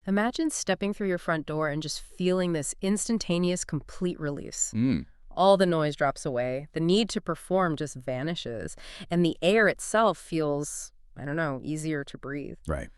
Imagine stepping through your front door and just feeling this instantaneous, complete release. Mm, All the noise drops away, the need to perform just vanishes, and the air itself feels, I don't know, easier to breathe. right.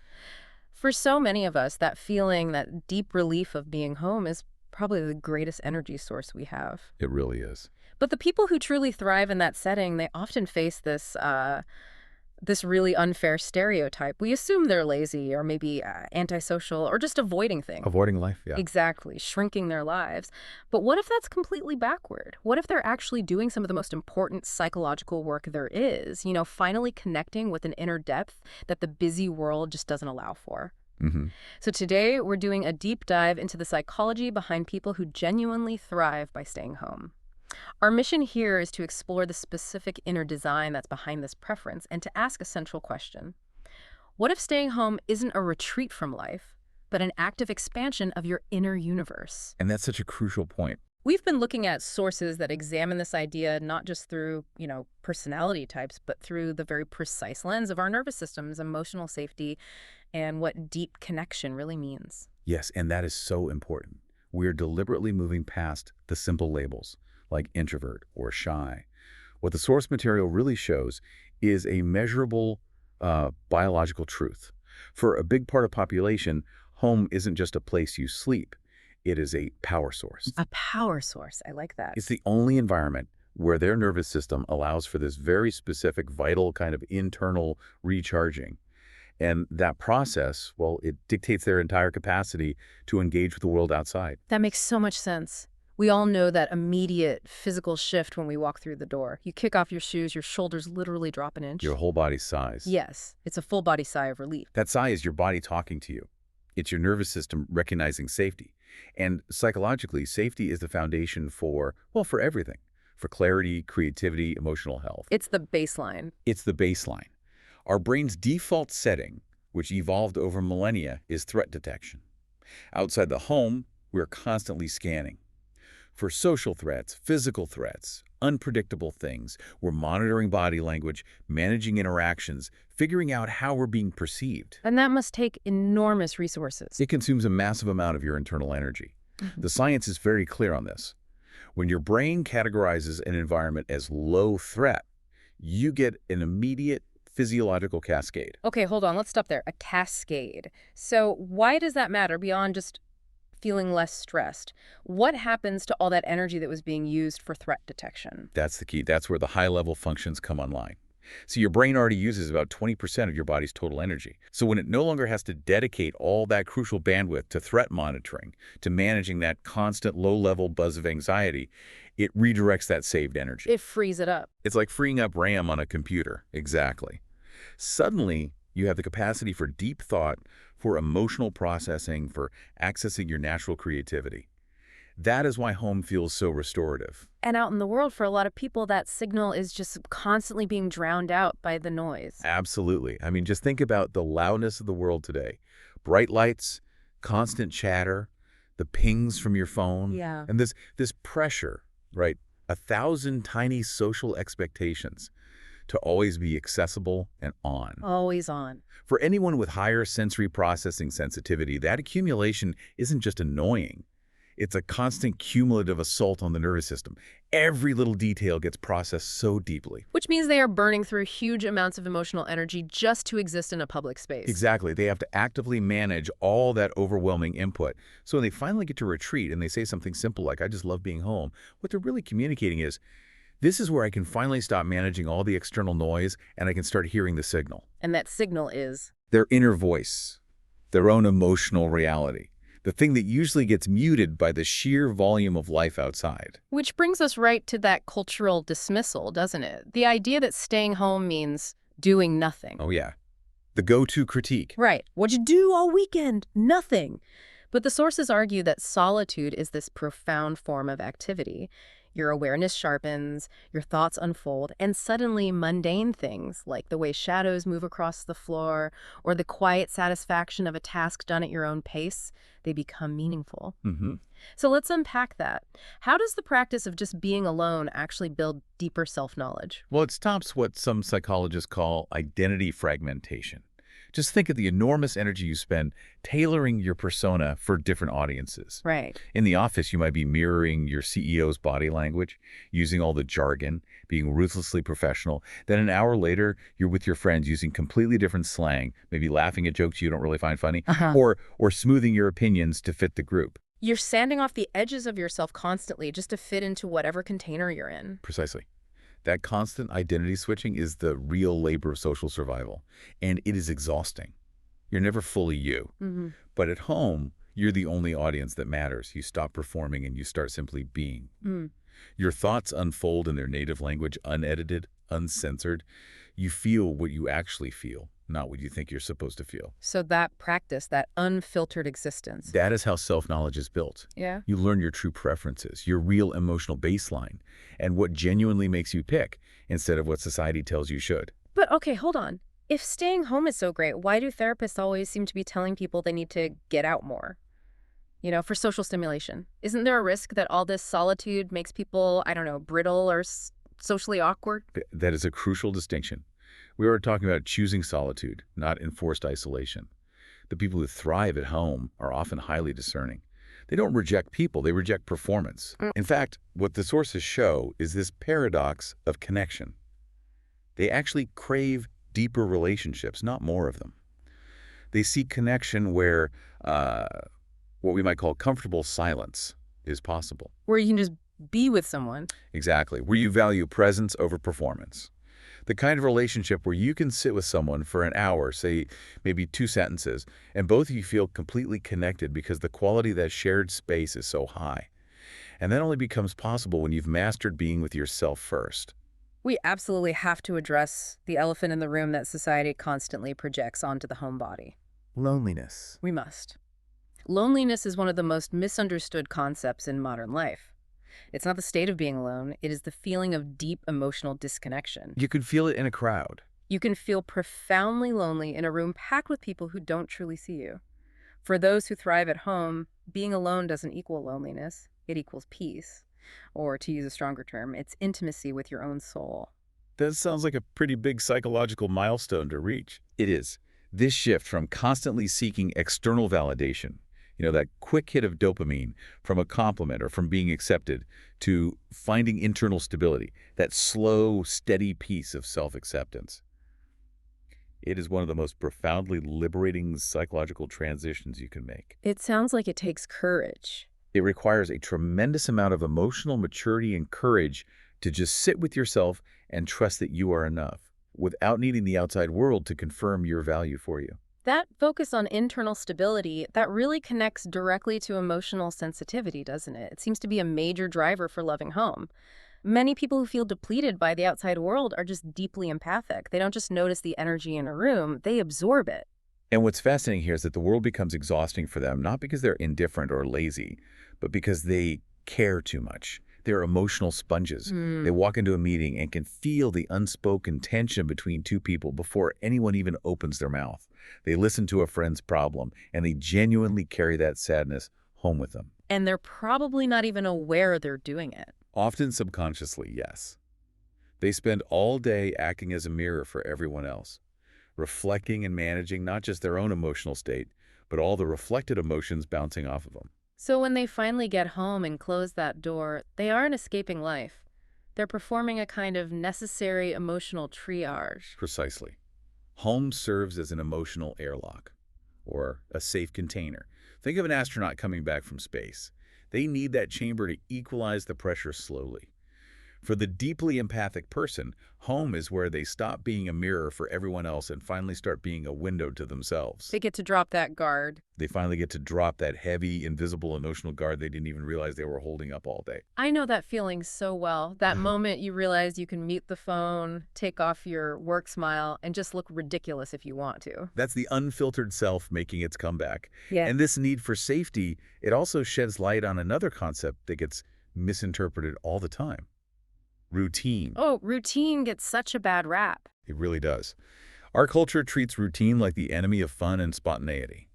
For so many of us, that feeling, that deep relief of being home is probably the greatest energy source we have. It really is. But the people who truly thrive in that setting, they often face this really unfair stereotype. We assume they're lazy or maybe antisocial or just avoiding things. Avoiding life, yeah. Exactly, shrinking their lives. But what if that's completely backward? What if they're actually doing some of the most important psychological work there is? Finally connecting with an inner depth that the busy world just doesn't allow for. hmm So today, we're doing a deep dive into the psychology behind people who genuinely thrive by staying home. Our mission here is to explore the specific inner design that's behind this preference and to ask a central question. What if staying home isn't a retreat from life, but an active expansion of your inner universe? And that's such a crucial point. We've been looking at sources that examine this idea not just through, personality types, but through the very precise lens of our nervous systems, emotional safety, and what deep connection really means. Yes, and that is so important. We're deliberately moving past the simple labels, like introvert or shy. What the source material really shows is a measurable biological truth. For a big part of population, home isn't just a place you sleep. It is a power source. A power source. I like that. It's the only environment where their nervous system allows for this very specific, vital kind of internal recharging. And that process, well, it dictates their entire capacity to engage with the world outside. That makes so much sense. We all know that immediate physical shift when we walk through the door. You kick off your shoes, your shoulders literally drop an inch. Your whole body's size. Yes, it's a full body sigh of relief. That sigh is your body talking to you. It's your nervous system recognizing safety. And psychologically, safety is the foundation for everything. For clarity, creativity, emotional health. It's the baseline. It's the baseline. Our brain's default setting, which evolved over millennia, is threat detection. Outside the home, we're constantly scanning. For social threats, physical threats, unpredictable things, we're monitoring body language, managing interactions, figuring out how we're being perceived. And that must take enormous resources. It consumes a massive amount of your internal energy. The science is very clear on this. When your brain categorizes an environment as low threat, you get an immediate physiological cascade. Okay, hold on. Let's stop there. A cascade. So why does that matter beyond just feeling less stressed? What happens to all that energy that was being used for threat detection? That's the key. That's where the high-level functions come online. So your brain already uses about 20% of your body's total energy. So when it no longer has to dedicate all that crucial bandwidth to threat monitoring, to managing that constant low-level buzz of anxiety, it redirects that saved energy. It frees it up. It's like freeing up RAM on a computer. Exactly. Suddenly, you have the capacity for deep thought, for emotional processing, for accessing your natural creativity. That is why home feels so restorative. And out in the world, for a lot of people, that signal is just constantly being drowned out by the noise. Absolutely. I mean, just think about the loudness of the world today. Bright lights, constant chatter, the pings from your phone. Yeah. And this pressure, right? 1,000 tiny social expectations to always be accessible and on. Always on. For anyone with higher sensory processing sensitivity, that accumulation isn't just annoying. It's a constant cumulative assault on the nervous system. Every little detail gets processed so deeply. Which means they are burning through huge amounts of emotional energy just to exist in a public space. Exactly. They have to actively manage all that overwhelming input. So when they finally get to retreat and they say something simple like, I just love being home, what they're really communicating is, this is where I can finally stop managing all the external noise and I can start hearing the signal. And that signal is? Their inner voice, their own emotional reality. The thing that usually gets muted by the sheer volume of life outside. Which brings us right to that cultural dismissal, doesn't it? The idea that staying home means doing nothing. Oh yeah. The go-to critique. Right. What'd you do all weekend? Nothing. But the sources argue that solitude is this profound form of activity. Your awareness sharpens, your thoughts unfold, and suddenly mundane things like the way shadows move across the floor or the quiet satisfaction of a task done at your own pace, they become meaningful. So let's unpack that. How does the practice of just being alone actually build deeper self-knowledge? Well, it stops what some psychologists call identity fragmentation. Just think of the enormous energy you spend tailoring your persona for different audiences. Right. In the office, you might be mirroring your CEO's body language, using all the jargon, being ruthlessly professional. Then an hour later, you're with your friends using completely different slang, maybe laughing at jokes you don't really find funny, Uh-huh. or smoothing your opinions to fit the group. You're sanding off the edges of yourself constantly just to fit into whatever container you're in. Precisely. That constant identity switching is the real labor of social survival, and it is exhausting. You're never fully you. Hmm. But at home, you're the only audience that matters. You stop performing and you start simply being. Mm. Your thoughts unfold in their native language, unedited, uncensored. You feel what you actually feel, not what you think you're supposed to feel. So that practice, that unfiltered existence. That is how self-knowledge is built. Yeah. You learn your true preferences, your real emotional baseline, and what genuinely makes you tick instead of what society tells you should. But okay, hold on. If staying home is so great, why do therapists always seem to be telling people they need to get out more? For social stimulation. Isn't there a risk that all this solitude makes people, I don't know, brittle or socially awkward? That is a crucial distinction. We are talking about choosing solitude, not enforced isolation. The people who thrive at home are often highly discerning. They don't reject people, they reject performance. In fact, what the sources show is this paradox of connection. They actually crave deeper relationships, not more of them. They seek connection where what we might call comfortable silence is possible. Where you can just be with someone. Exactly, where you value presence over performance. The kind of relationship where you can sit with someone for an hour, say maybe 2 sentences, and both of you feel completely connected because the quality of that shared space is so high. And that only becomes possible when you've mastered being with yourself first. We absolutely have to address the elephant in the room that society constantly projects onto the homebody. Loneliness. We must. Loneliness is one of the most misunderstood concepts in modern life. It's not the state of being alone, it is the feeling of deep emotional disconnection. You could feel it in a crowd. You can feel profoundly lonely in a room packed with people who don't truly see you. For those who thrive at home, being alone doesn't equal loneliness, it equals peace. Or, to use a stronger term, it's intimacy with your own soul. That sounds like a pretty big psychological milestone to reach. It is. This shift from constantly seeking external validation, that quick hit of dopamine from a compliment or from being accepted, to finding internal stability, that slow, steady piece of self-acceptance. It is one of the most profoundly liberating psychological transitions you can make. It sounds like it takes courage. It requires a tremendous amount of emotional maturity and courage to just sit with yourself and trust that you are enough, without needing the outside world to confirm your value for you. That focus on internal stability, that really connects directly to emotional sensitivity, doesn't it? It seems to be a major driver for loving home. Many people who feel depleted by the outside world are just deeply empathic. They don't just notice the energy in a room, they absorb it. And what's fascinating here is that the world becomes exhausting for them, not because they're indifferent or lazy, but because they care too much. They're emotional sponges. They walk into a meeting and can feel the unspoken tension between two people before anyone even opens their mouth. They listen to a friend's problem, and they genuinely carry that sadness home with them. And they're probably not even aware they're doing it. Often subconsciously, yes. They spend all day acting as a mirror for everyone else, reflecting and managing not just their own emotional state, but all the reflected emotions bouncing off of them. So when they finally get home and close that door, they aren't escaping life. They're performing a kind of necessary emotional triage. Precisely. Home serves as an emotional airlock, or a safe container. Think of an astronaut coming back from space. They need that chamber to equalize the pressure slowly. For the deeply empathic person, home is where they stop being a mirror for everyone else and finally start being a window to themselves. They get to drop that guard. They finally get to drop that heavy, invisible emotional guard they didn't even realize they were holding up all day. I know that feeling so well. That moment you realize you can mute the phone, take off your work smile, and just look ridiculous if you want to. That's the unfiltered self making its comeback. Yeah. And this need for safety, it also sheds light on another concept that gets misinterpreted all the time. Routine. Oh, routine gets such a bad rap. It really does. Our culture treats routine like the enemy of fun and spontaneity.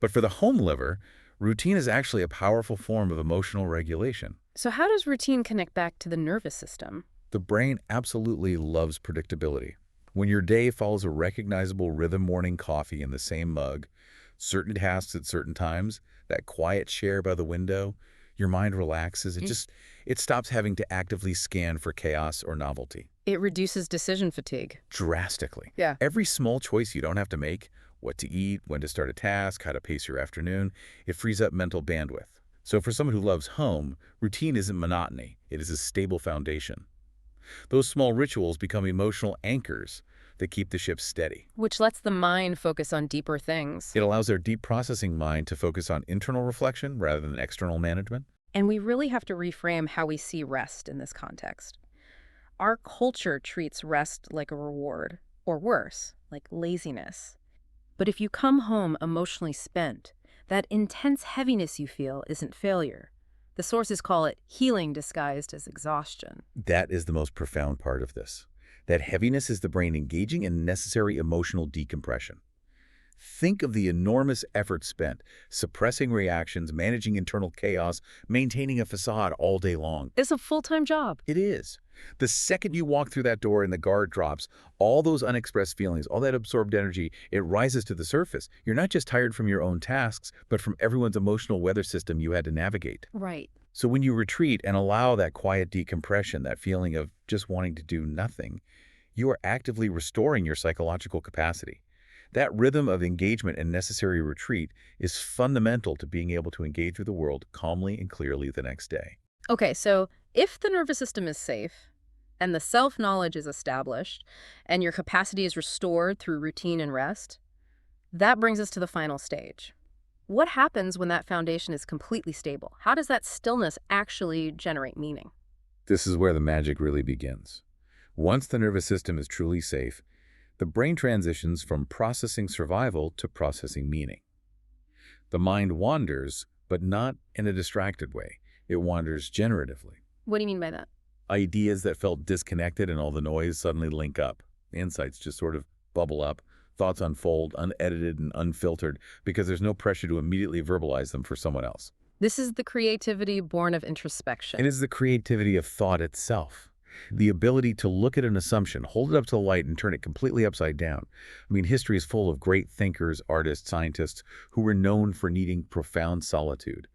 But for the home liver, routine is actually a powerful form of emotional regulation. So how does routine connect back to the nervous system? The brain absolutely loves predictability. When your day follows a recognizable rhythm, morning coffee in the same mug, certain tasks at certain times, that quiet chair by the window, your mind relaxes. It stops having to actively scan for chaos or novelty. It reduces decision fatigue. Drastically. Yeah. Every small choice you don't have to make, what to eat, when to start a task, how to pace your afternoon, it frees up mental bandwidth. So for someone who loves home, routine isn't monotony. It is a stable foundation. Those small rituals become emotional anchors that keep the ship steady. Which lets the mind focus on deeper things. It allows our deep processing mind to focus on internal reflection rather than external management. And we really have to reframe how we see rest in this context. Our culture treats rest like a reward, or worse, like laziness. But if you come home emotionally spent, that intense heaviness you feel isn't failure. The sources call it healing disguised as exhaustion. That is the most profound part of this. That heaviness is the brain engaging in necessary emotional decompression. Think of the enormous effort spent suppressing reactions, managing internal chaos, maintaining a facade all day long. It's a full-time job. It is. The second you walk through that door and the guard drops, all those unexpressed feelings, all that absorbed energy, it rises to the surface. You're not just tired from your own tasks, but from everyone's emotional weather system you had to navigate. Right. So when you retreat and allow that quiet decompression, that feeling of just wanting to do nothing, you are actively restoring your psychological capacity. That rhythm of engagement and necessary retreat is fundamental to being able to engage with the world calmly and clearly the next day. Okay, so if the nervous system is safe, and the self-knowledge is established, and your capacity is restored through routine and rest, that brings us to the final stage. What happens when that foundation is completely stable? How does that stillness actually generate meaning? This is where the magic really begins. Once the nervous system is truly safe, the brain transitions from processing survival to processing meaning. The mind wanders, but not in a distracted way. It wanders generatively. What do you mean by that? Ideas that felt disconnected and all the noise suddenly link up. Insights just sort of bubble up. Thoughts unfold, unedited and unfiltered, because there's no pressure to immediately verbalize them for someone else. This is the creativity born of introspection. It is the creativity of thought itself. The ability to look at an assumption, hold it up to the light, and turn it completely upside down. I mean, history is full of great thinkers, artists, scientists who were known for needing profound solitude.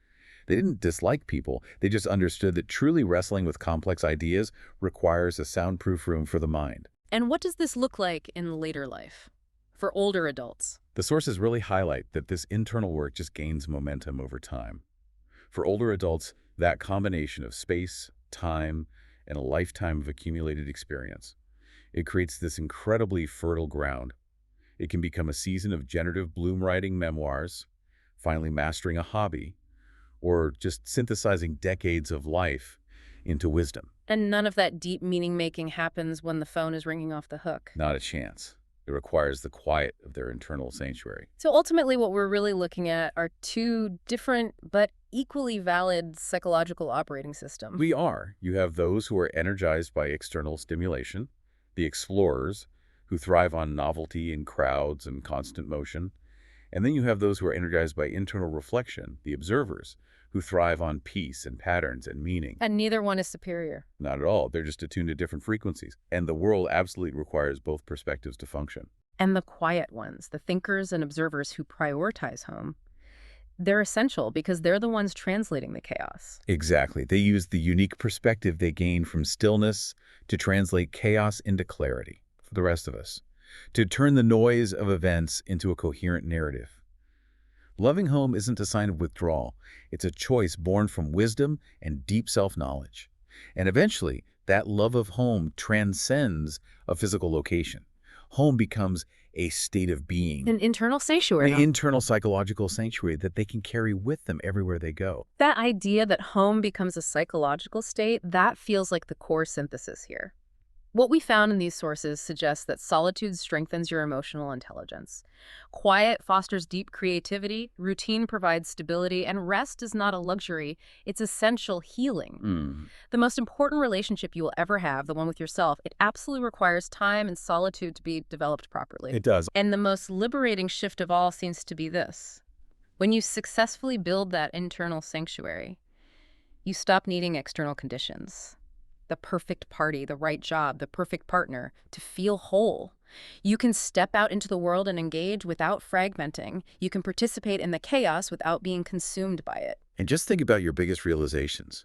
They didn't dislike people. They just understood that truly wrestling with complex ideas requires a soundproof room for the mind. And what does this look like in later life? For older adults? The sources really highlight that this internal work just gains momentum over time. For older adults, that combination of space, time, and a lifetime of accumulated experience, it creates this incredibly fertile ground. It can become a season of generative bloom writing memoirs, finally mastering a hobby, or just synthesizing decades of life into wisdom. And none of that deep meaning-making happens when the phone is ringing off the hook. Not a chance. It requires the quiet of their internal sanctuary. So ultimately what we're really looking at are two different but equally valid psychological operating systems. You have those who are energized by external stimulation, the explorers who thrive on novelty and crowds and constant motion. And then you have those who are energized by internal reflection, the observers, who thrive on peace and patterns and meaning. And neither one is superior. Not at all. They're just attuned to different frequencies. And the world absolutely requires both perspectives to function. And the quiet ones, the thinkers and observers who prioritize home, they're essential because they're the ones translating the chaos. Exactly. They use the unique perspective they gain from stillness to translate chaos into clarity for the rest of us, to turn the noise of events into a coherent narrative. Loving home isn't a sign of withdrawal. It's a choice born from wisdom and deep self-knowledge. And eventually, that love of home transcends a physical location. Home becomes a state of being. An internal sanctuary. An internal psychological sanctuary that they can carry with them everywhere they go. That idea that home becomes a psychological state, that feels like the core synthesis here. What we found in these sources suggests that solitude strengthens your emotional intelligence. Quiet fosters deep creativity, routine provides stability, and rest is not a luxury, it's essential healing. The most important relationship you will ever have, the one with yourself, it absolutely requires time and solitude to be developed properly. It does. And the most liberating shift of all seems to be this. When you successfully build that internal sanctuary, you stop needing external conditions. The perfect party, the right job, the perfect partner, to feel whole. You can step out into the world and engage without fragmenting. You can participate in the chaos without being consumed by it. And just think about your biggest realizations,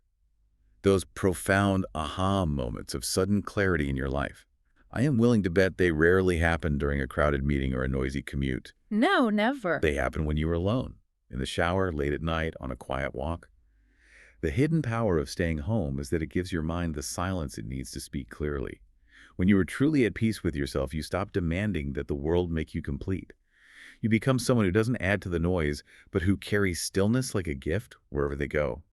those profound aha moments of sudden clarity in your life. I am willing to bet they rarely happen during a crowded meeting or a noisy commute. No, never. They happen when you are alone, in the shower, late at night, on a quiet walk. The hidden power of staying home is that it gives your mind the silence it needs to speak clearly. When you are truly at peace with yourself, you stop demanding that the world make you complete. You become someone who doesn't add to the noise, but who carries stillness like a gift wherever they go.